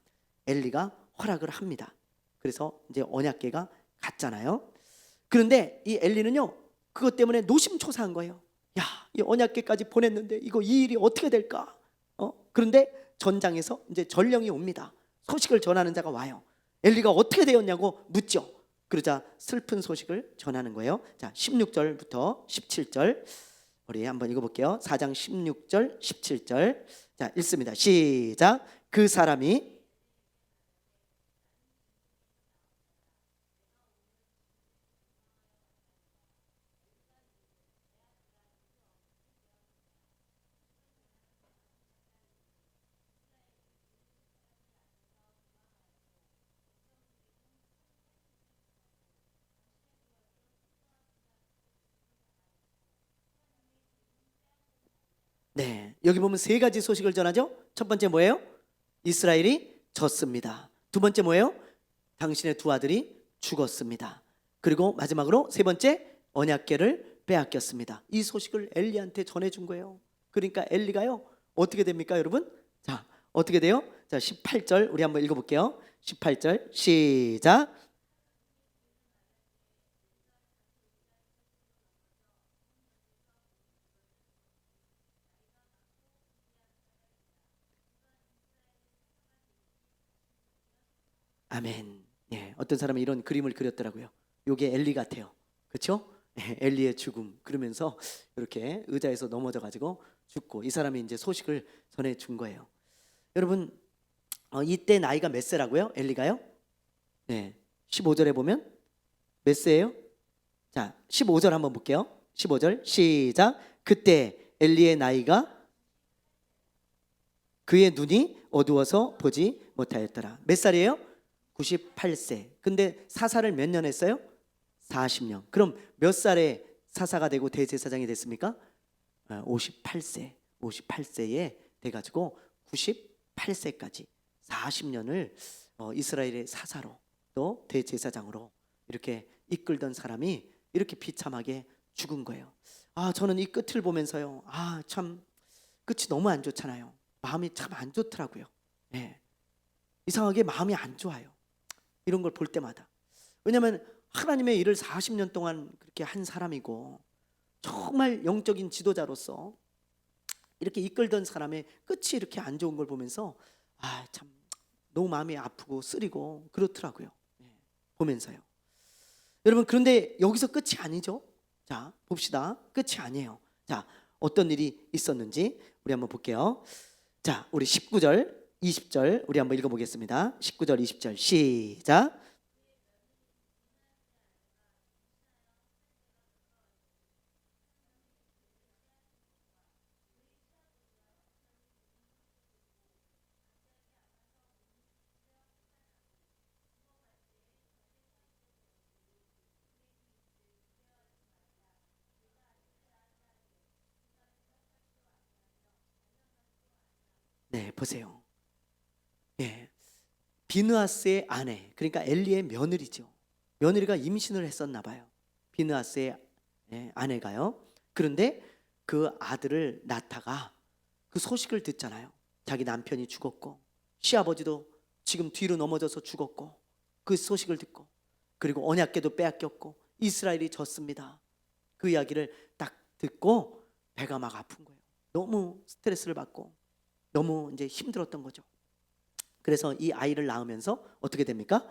엘리가 허락을 합니다. 그래서 이제 언약궤가 갔잖아요. 그런데 이 엘리는요, 그것 때문에 노심초사한 거예요. 야, 이 언약궤까지 보냈는데 이거 이 일이 어떻게 될까? 그런데 전장에서 이제 전령이 옵니다. 소식을 전하는 자가 와요. 엘리가 어떻게 되었냐고 묻죠. 그러자 슬픈 소식을 전하는 거예요. 자, 16절부터 17절 우리 한번 읽어볼게요. 4장 16절 17절. 자, 읽습니다. 시작. 그 사람이 네, 여기 보면 세 가지 소식을 전하죠. 첫 번째 뭐예요? 이스라엘이 졌습니다. 두 번째 뭐예요? 당신의 두 아들이 죽었습니다. 그리고 마지막으로 세 번째, 언약궤를 빼앗겼습니다. 이 소식을 엘리한테 전해준 거예요. 그러니까 엘리가요, 어떻게 됩니까, 여러분? 자, 어떻게 돼요? 자, 18절 우리 한번 읽어볼게요. 18절 시작. 아멘. 예, 어떤 사람은 이런 그림을 그렸더라고요. 요게 엘리 같아요. 그렇죠? 예, 엘리의 죽음. 그러면서 이렇게 의자에서 넘어져 가지고 죽고 이 사람이 이제 소식을 전해 준 거예요. 여러분, 이때 나이가 몇 세라고요? 엘리가요? 네. 15절에 보면 몇 세예요? 자, 15절 한번 볼게요. 15절 시작. 그때 엘리의 나이가 그의 눈이 어두워서 보지 못하였더라. 몇 살이에요? 98세. 근데 사사를 몇 년 했어요? 40년. 그럼 몇 살에 사사가 되고 대제사장이 됐습니까? 58세. 58세에 돼가지고 98세까지 40년을 이스라엘의 사사로 또 대제사장으로 이렇게 이끌던 사람이 이렇게 비참하게 죽은 거예요. 아, 저는 이 끝을 보면서요, 아, 참 끝이 너무 안 좋잖아요. 마음이 참 안 좋더라고요. 네. 이상하게 마음이 안 좋아요. 이런 걸 볼 때마다. 왜냐하면 하나님의 일을 40년 동안 그렇게 한 사람이고 정말 영적인 지도자로서 이렇게 이끌던 사람의 끝이 이렇게 안 좋은 걸 보면서 아, 참 너무 마음이 아프고 쓰리고 그렇더라고요. 네, 보면서요. 여러분, 그런데 여기서 끝이 아니죠. 자, 봅시다. 끝이 아니에요. 자, 어떤 일이 있었는지 우리 한번 볼게요. 자, 우리 19절 20절 우리 한번 읽어보겠습니다. 19절 20절 시작. 네, 보세요. 예, 비느하스의 아내, 그러니까 엘리의 며느리죠. 며느리가 임신을 했었나 봐요. 비느하스의 아내가요. 그런데 그 아들을 낳다가 그 소식을 듣잖아요. 자기 남편이 죽었고 시아버지도 지금 뒤로 넘어져서 죽었고 그 소식을 듣고 그리고 언약궤도 빼앗겼고 이스라엘이 졌습니다. 그 이야기를 딱 듣고 배가 막 아픈 거예요. 너무 스트레스를 받고 너무 이제 힘들었던 거죠. 그래서 이 아이를 낳으면서 어떻게 됩니까?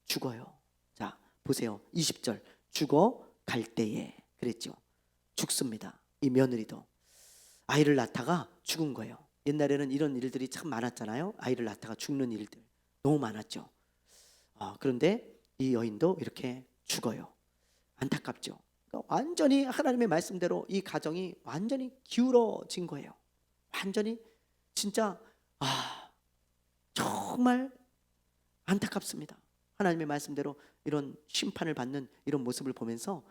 죽어요. 자, 보세요. 20절 죽어 갈 때에 그랬죠. 죽습니다. 이 며느리도 아이를 낳다가 죽은 거예요. 옛날에는 이런 일들이 참 많았잖아요. 아이를 낳다가 죽는 일들 너무 많았죠. 그런데 이 여인도 이렇게 죽어요. 안타깝죠. 그러니까 완전히 하나님의 말씀대로 이 가정이 완전히 기울어진 거예요. 완전히 진짜 정말 안타깝습니다. 하나님의 말씀대로 이런 심판을 받는 이런 모습을 보면서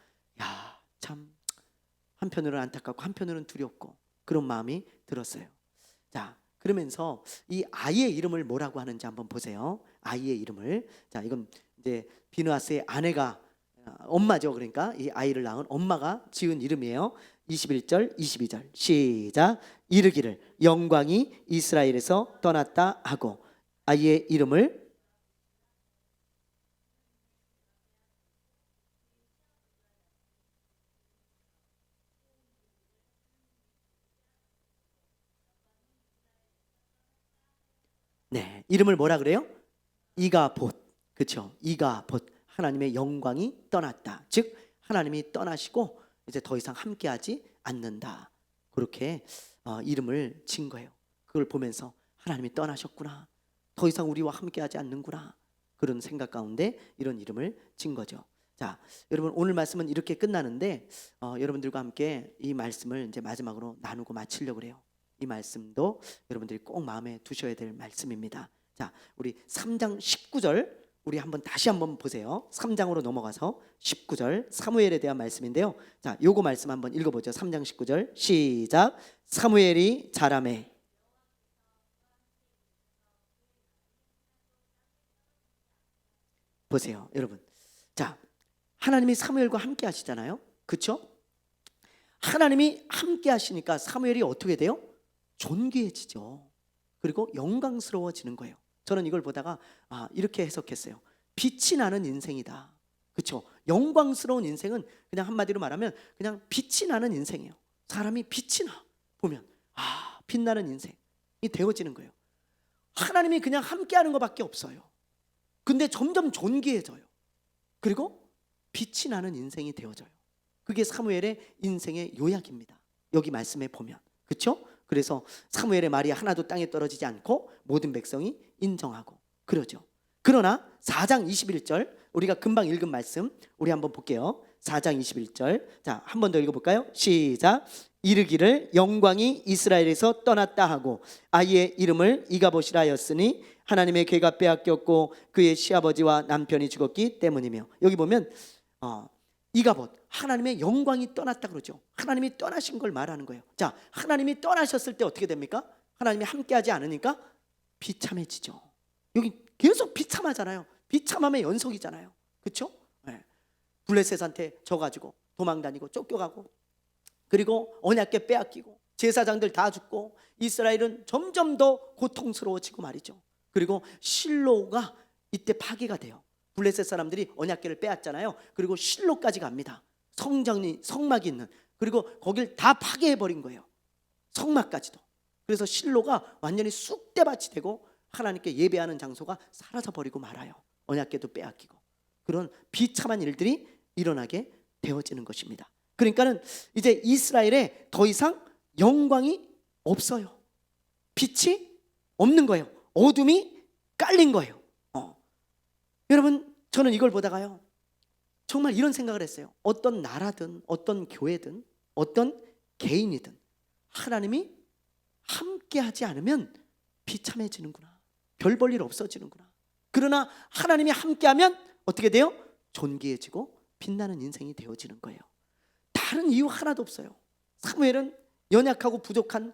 야, 참 한편으로는 안타깝고 한편으로는 두렵고 그런 마음이 들었어요. 자, 그러면서 이 아이의 이름을 뭐라고 하는지 한번 보세요. 아이의 이름을. 자, 이건 이제 비느하스의 아내가 엄마죠. 그러니까 이 아이를 낳은 엄마가 지은 이름이에요. 21절, 22절 시작. 이르기를 영광이 이스라엘에서 떠났다 하고 아이의 이름을 네, 이름을 뭐라 그래요? 이가봇. 그렇죠? 이가봇. 하나님의 영광이 떠났다. 즉 하나님이 떠나시고 이제 더 이상 함께하지 않는다. 그렇게 이름을 진 거예요. 그걸 보면서 하나님이 떠나셨구나. 더 이상 우리와 함께하지 않는구나. 그런 생각 가운데 이런 이름을 진 거죠. 자, 여러분 오늘 말씀은 이렇게 끝나는데 여러분들과 함께 이 말씀을 이제 마지막으로 나누고 마치려고 그래요. 이 말씀도 여러분들이 꼭 마음에 두셔야 될 말씀입니다. 자, 우리 3장 19절 우리 다시 한번 보세요. 3장으로 넘어가서 19절 사무엘에 대한 말씀인데요. 자, 요거 말씀 한번 읽어보죠. 3장 19절 시작. 사무엘이 자라매. 보세요, 여러분. 자, 하나님이 사무엘과 함께 하시잖아요. 그렇죠? 하나님이 함께 하시니까 사무엘이 어떻게 돼요? 존귀해지죠. 그리고 영광스러워지는 거예요. 저는 이걸 보다가 이렇게 해석했어요. 빛이 나는 인생이다. 그렇죠? 영광스러운 인생은 그냥 한마디로 말하면 그냥 빛이 나는 인생이에요. 사람이 빛이 나 보면 빛나는 인생이 되어지는 거예요. 하나님이 그냥 함께하는 것밖에 없어요. 근데 점점 존귀해져요. 그리고 빛이 나는 인생이 되어져요. 그게 사무엘의 인생의 요약입니다. 여기 말씀에 보면. 그렇죠? 그래서 사무엘의 말이 하나도 땅에 떨어지지 않고 모든 백성이 인정하고 그러죠. 그러나 4장 21절 우리가 금방 읽은 말씀 우리 한번 볼게요. 4장 21절 자, 한 번 더 읽어볼까요? 시작. 이르기를 영광이 이스라엘에서 떠났다 하고 아이의 이름을 이가봇이라 하였으니 하나님의 괴가 빼앗겼고 그의 시아버지와 남편이 죽었기 때문이며. 여기 보면 이가봇 하나님의 영광이 떠났다 그러죠. 하나님이 떠나신 걸 말하는 거예요. 자, 하나님이 떠나셨을 때 어떻게 됩니까? 하나님이 함께하지 않으니까 비참해지죠. 여기 계속 비참하잖아요. 비참함의 연속이잖아요. 그렇죠? 네. 블레셋한테 져가지고 도망다니고 쫓겨가고 그리고 언약궤 빼앗기고 제사장들 다 죽고 이스라엘은 점점 더 고통스러워지고 말이죠. 그리고 실로가 이때 파괴가 돼요. 블레셋 사람들이 언약궤를 빼앗잖아요. 그리고 실로까지 갑니다. 성막이 있는. 그리고 거길 다 파괴해버린 거예요. 성막까지도. 그래서 실로가 완전히 쑥대밭이 되고 하나님께 예배하는 장소가 사라져버리고 말아요. 언약궤도 빼앗기고. 그런 비참한 일들이 일어나게 되어지는 것입니다. 그러니까는 이제 이스라엘에 더 이상 영광이 없어요. 빛이 없는 거예요. 어둠이 깔린 거예요. 여러분 저는 이걸 보다가요 정말 이런 생각을 했어요. 어떤 나라든 어떤 교회든 어떤 개인이든 하나님이 함께하지 않으면 비참해지는구나. 별 볼 일 없어지는구나. 그러나 하나님이 함께하면 어떻게 돼요? 존귀해지고 빛나는 인생이 되어지는 거예요. 다른 이유 하나도 없어요. 사무엘은 연약하고 부족한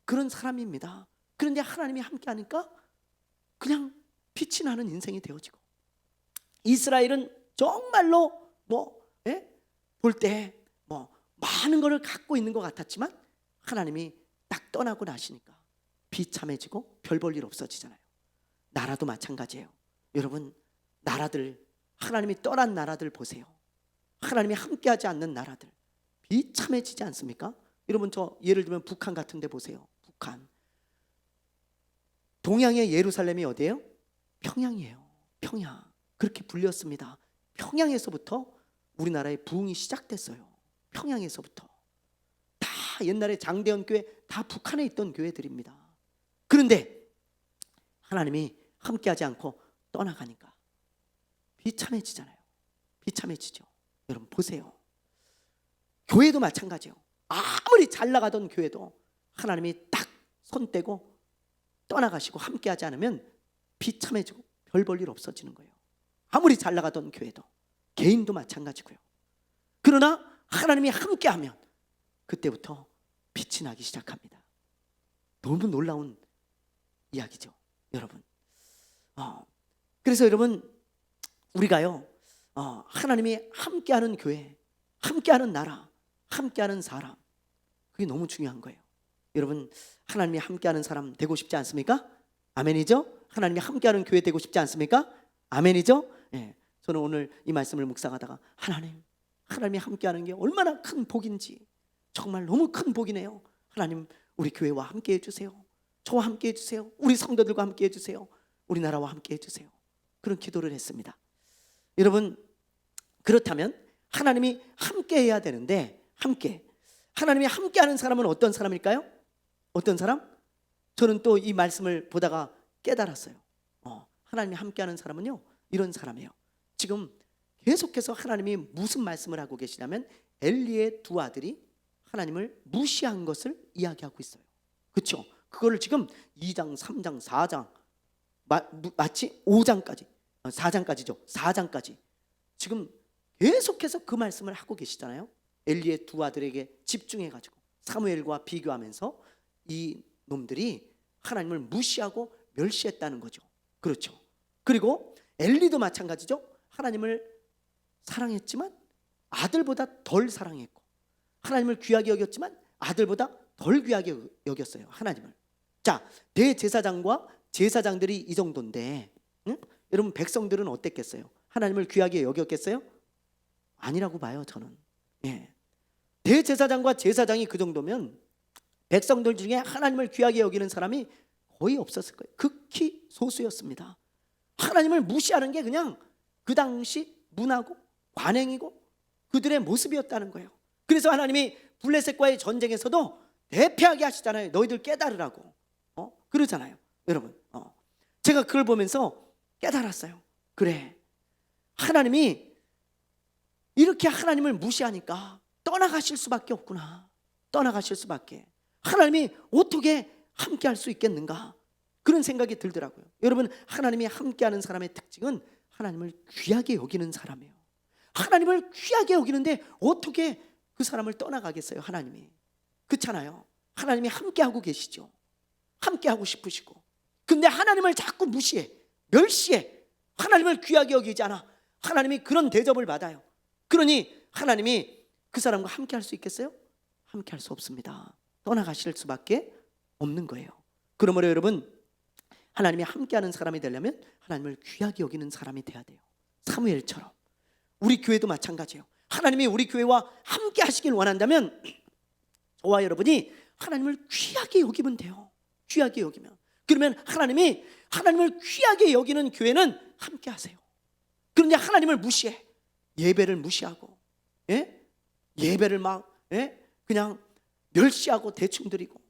그런 사람입니다. 그런데 하나님이 함께하니까 그냥 빛이 나는 인생이 되어지고 이스라엘은 정말로 볼 때 많은 것을 갖고 있는 것 같았지만 하나님이 딱 떠나고 나시니까 비참해지고 별 볼 일 없어지잖아요. 나라도 마찬가지예요. 여러분 나라들 하나님이 떠난 나라들 보세요. 하나님이 함께하지 않는 나라들 비참해지지 않습니까? 여러분 저 예를 들면 북한 같은 데 보세요. 북한 동양의 예루살렘이 어디예요? 평양이에요. 평양. 그렇게 불렸습니다. 평양에서부터 우리나라의 부흥이 시작됐어요. 평양에서부터. 다 옛날에 장대현 교회 다 북한에 있던 교회들입니다. 그런데 하나님이 함께하지 않고 떠나가니까 비참해지잖아요. 비참해지죠. 여러분 보세요. 교회도 마찬가지예요. 아무리 잘 나가던 교회도 하나님이 딱 손 떼고 떠나가시고 함께하지 않으면 비참해지고 별 볼 일 없어지는 거예요. 아무리 잘 나가던 교회도, 개인도 마찬가지고요. 그러나 하나님이 함께하면 그때부터 빛이 나기 시작합니다. 너무 놀라운 이야기죠, 여러분. 그래서 여러분, 우리가요, 하나님이 함께하는 교회, 함께하는 나라, 함께하는 사람, 그게 너무 중요한 거예요. 여러분, 하나님이 함께하는 사람 되고 싶지 않습니까? 아멘이죠? 하나님이 함께하는 교회 되고 싶지 않습니까? 아멘이죠? 예, 저는 오늘 이 말씀을 묵상하다가 하나님이 함께하는 게 얼마나 큰 복인지, 정말 너무 큰 복이네요. 하나님, 우리 교회와 함께 해주세요. 저와 함께 해주세요. 우리 성도들과 함께 해주세요. 우리나라와 함께 해주세요. 그런 기도를 했습니다. 여러분, 그렇다면 하나님이 함께 해야 되는데, 하나님이 함께하는 사람은 어떤 사람일까요? 어떤 사람? 저는 또 이 말씀을 보다가 깨달았어요. 하나님이 함께하는 사람은요, 이런 사람이에요. 지금 계속해서 하나님이 무슨 말씀을 하고 계시냐면, 엘리의 두 아들이 하나님을 무시한 것을 이야기하고 있어요. 그렇죠? 그거를 지금 2장, 3장, 4장, 마치 5장까지, 4장까지죠. 4장까지 지금 계속해서 그 말씀을 하고 계시잖아요. 엘리의 두 아들에게 집중해가지고 사무엘과 비교하면서 이 놈들이 하나님을 무시하고 멸시했다는 거죠. 그렇죠. 그리고 엘리도 마찬가지죠. 하나님을 사랑했지만 아들보다 덜 사랑했고, 하나님을 귀하게 여겼지만 아들보다 덜 귀하게 여겼어요, 하나님을. 자, 대제사장과 제사장들이 이 정도인데, 여러분, 백성들은 어땠겠어요? 하나님을 귀하게 여겼겠어요? 아니라고 봐요, 저는. 예. 대제사장과 제사장이 그 정도면 백성들 중에 하나님을 귀하게 여기는 사람이 거의 없었을 거예요. 극히 소수였습니다. 하나님을 무시하는 게 그냥 그 당시 문화고 관행이고 그들의 모습이었다는 거예요. 그래서 하나님이 블레셋과의 전쟁에서도 대피하게 하시잖아요. 너희들 깨달으라고. 그러잖아요, 여러분. 제가 그걸 보면서 깨달았어요. 그래, 하나님이 이렇게 하나님을 무시하니까 떠나가실 수밖에 없구나. 떠나가실 수밖에. 하나님이 어떻게 함께 할 수 있겠는가, 그런 생각이 들더라고요. 여러분, 하나님이 함께하는 사람의 특징은 하나님을 귀하게 여기는 사람이에요. 하나님을 귀하게 여기는데 어떻게 그 사람을 떠나가겠어요? 하나님이. 그렇잖아요. 하나님이 함께하고 계시죠. 함께하고 싶으시고. 근데 하나님을 자꾸 무시해, 멸시해. 하나님을 귀하게 여기지 않아. 하나님이 그런 대접을 받아요. 그러니 하나님이 그 사람과 함께할 수 있겠어요? 함께할 수 없습니다. 떠나가실 수밖에 없는 거예요. 그러므로 여러분, 하나님이 함께하는 사람이 되려면 하나님을 귀하게 여기는 사람이 돼야 돼요. 사무엘처럼. 우리 교회도 마찬가지예요. 하나님이 우리 교회와 함께 하시길 원한다면 저와 여러분이 하나님을 귀하게 여기면 돼요. 귀하게 여기면. 그러면 하나님이 하나님을 귀하게 여기는 교회는 함께 하세요. 그런데 하나님을 무시해. 예배를 무시하고, 예배를 막 그냥 멸시하고 대충 드리고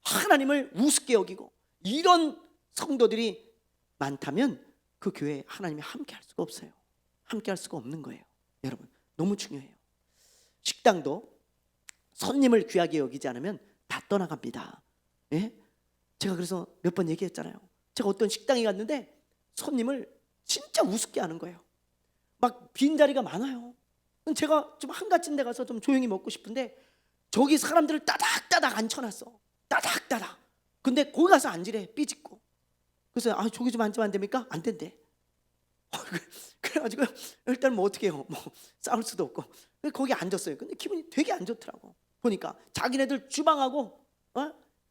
하나님을 우습게 여기고, 이런 성도들이 많다면 그 교회에 하나님이 함께 할 수가 없어요. 함께 할 수가 없는 거예요. 여러분, 너무 중요해요. 식당도 손님을 귀하게 여기지 않으면 다 떠나갑니다. 제가 그래서 몇 번 얘기했잖아요. 제가 어떤 식당에 갔는데 손님을 진짜 우습게 하는 거예요. 막 빈자리가 많아요. 제가 좀 한가진 데 가서 좀 조용히 먹고 싶은데 저기 사람들을 따닥따닥 앉혀놨어. 따닥따닥. 근데 거기 가서 앉으래, 삐짓고. 그래서 저기 좀 앉으면 안 됩니까? 안 된대. 그래가지고 일단 뭐 어떻게 해요? 뭐 싸울 수도 없고 거기 앉았어요. 근데 기분이 되게 안 좋더라고. 보니까 자기네들 주방하고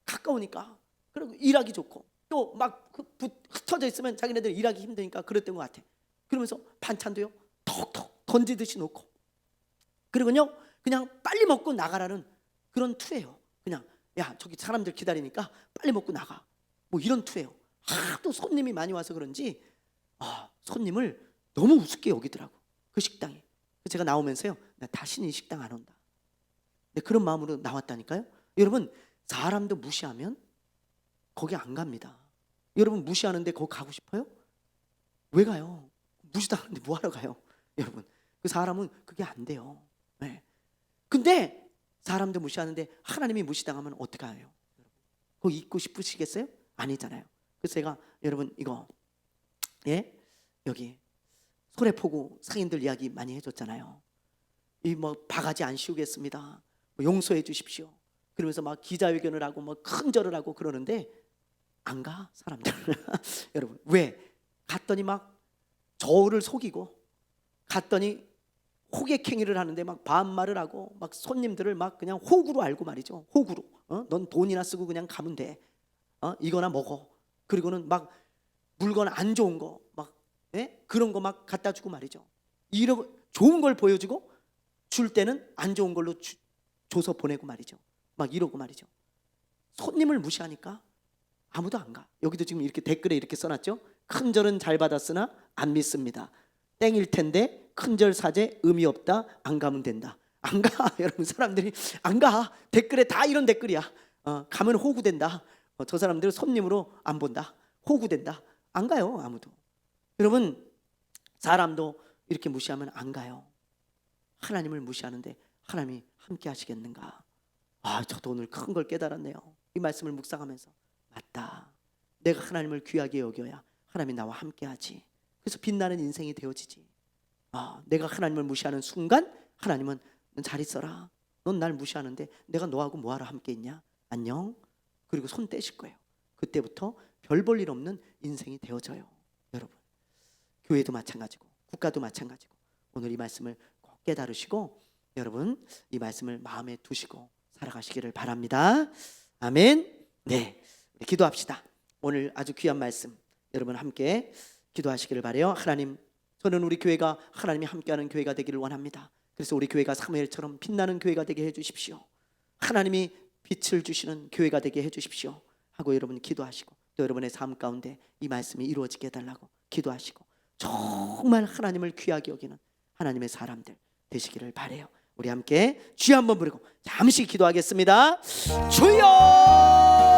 가까우니까, 그리고 일하기 좋고, 또 막 흩어져 있으면 자기네들 일하기 힘드니까 그랬던 것 같아. 그러면서 반찬도요 톡톡 던지듯이 놓고, 그리고요 그냥 빨리 먹고 나가라는 그런 투예요. 그냥 야, 저기 사람들 기다리니까 빨리 먹고 나가, 뭐 이런 투예요. 하도 손님이 많이 와서 그런지 손님을 너무 우습게 여기더라고, 그 식당에. 제가 나오면서요, 나 다시는 이 식당 안 온다. 근데 그런 마음으로 나왔다니까요. 여러분, 사람도 무시하면 거기 안 갑니다. 여러분, 무시하는데 거기 가고 싶어요? 왜 가요? 무시당하는데 뭐하러 가요? 여러분, 그 사람은 그게 안 돼요. 근데 사람도 무시하는데 하나님이 무시당하면 어떡해요? 거기 있고 싶으시겠어요? 아니잖아요. 그래서 제가 여러분 이거 여기 소래포구 상인들 이야기 많이 해줬잖아요. 이 뭐 바가지 안 씌우겠습니다, 뭐 용서해 주십시오, 그러면서 막 기자회견을 하고 뭐 큰 절을 하고 그러는데 안 가 사람들. 여러분 왜? 갔더니 막 저를 속이고, 갔더니 호객행위를 하는데 막 반말을 하고, 막 손님들을 막 그냥 호구로 알고 말이죠. 호구로. 넌 돈이나 쓰고 그냥 가면 돼. 이거나 먹어. 그리고는 막 물건 안 좋은 거 막 그런 거 막 갖다 주고 말이죠. 이러고 좋은 걸 보여주고 줄 때는 안 좋은 걸로 줘서 보내고 말이죠. 막 이러고 말이죠. 손님을 무시하니까 아무도 안 가. 여기도 지금 이렇게 댓글에 이렇게 써놨죠. 큰절은 잘 받았으나 안 믿습니다. 땡일 텐데 큰절 사제 의미 없다. 안 가면 된다. 안 가. 여러분 사람들이 안 가. 댓글에 다 이런 댓글이야. 가면 호구된다. 저 사람들은 손님으로 안 본다. 호구된다. 안 가요 아무도. 여러분 사람도 이렇게 무시하면 안 가요. 하나님을 무시하는데 하나님이 함께 하시겠는가? 저도 오늘 큰 걸 깨달았네요. 이 말씀을 묵상하면서 맞다. 내가 하나님을 귀하게 여겨야 하나님이 나와 함께 하지. 그래서 빛나는 인생이 되어지지. 내가 하나님을 무시하는 순간 하나님은 넌 잘 있어라. 넌 날 무시하는데 내가 너하고 뭐하러 함께 있냐? 안녕. 그리고 손 떼실 거예요. 그때부터 별 볼 일 없는 인생이 되어져요. 여러분 교회도 마찬가지고 국가도 마찬가지고 오늘 이 말씀을 꼭 깨달으시고 여러분 이 말씀을 마음에 두시고 살아가시기를 바랍니다. 아멘. 네, 우리 기도합시다. 오늘 아주 귀한 말씀 여러분 함께 기도하시기를 바라요. 하나님, 저는 우리 교회가 하나님이 함께하는 교회가 되기를 원합니다. 그래서 우리 교회가 사무엘처럼 빛나는 교회가 되게 해주십시오. 하나님이 빛을 주시는 교회가 되게 해주십시오 하고 여러분 기도하시고, 또 여러분의 삶 가운데 이 말씀이 이루어지게 해달라고 기도하시고, 정말 하나님을 귀하게 여기는 하나님의 사람들 되시기를 바라요. 우리 함께 주여 한번 부르고 잠시 기도하겠습니다. 주여!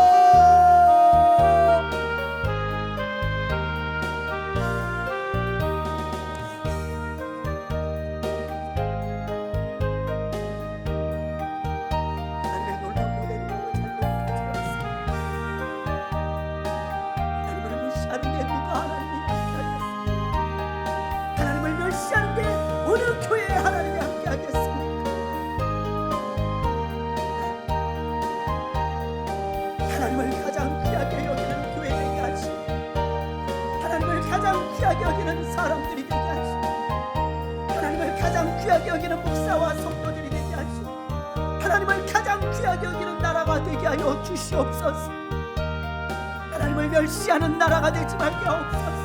하나님을 가장 귀하게 여기는 교회 되게 하시고, 하나님을 가장 귀하게 여기는 사람들이 되게 하시고, 하나님을 가장 귀하게 여기는 목사와 성도들이 되게 하시고, 하나님을 가장 귀하게 여기는 나라가 되게 하여 주시옵소서. 하나님을 멸시하는 나라가 되지 말게 하옵소서.